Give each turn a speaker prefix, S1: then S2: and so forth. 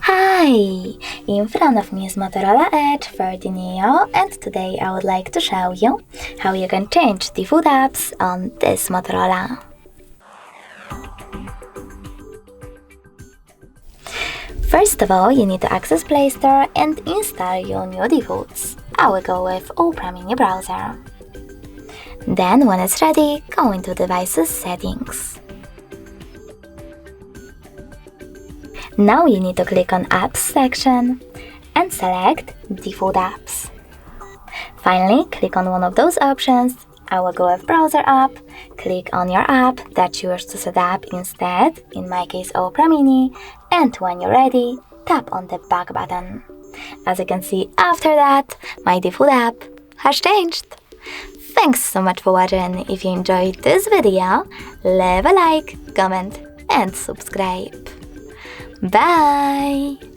S1: Hi! In front of me is Motorola Edge 30 Neo, and today I would like to show you how you can change the food apps on this Motorola. First of all, you need to access Play Store and install your new defaults. I will go with Opera Mini browser. Then, when it's ready, go into Devices Settings. Now you need to click on Apps section and select Default Apps. Finally, click on one of those options. I will go with Browser app. Click on your app that you wish to set up instead, in my case Opera Mini, and when you're ready, tap on the back button. As you can see, after that, my default app has changed. Thanks so much for watching. If you enjoyed this video, leave a like, comment and subscribe. Bye!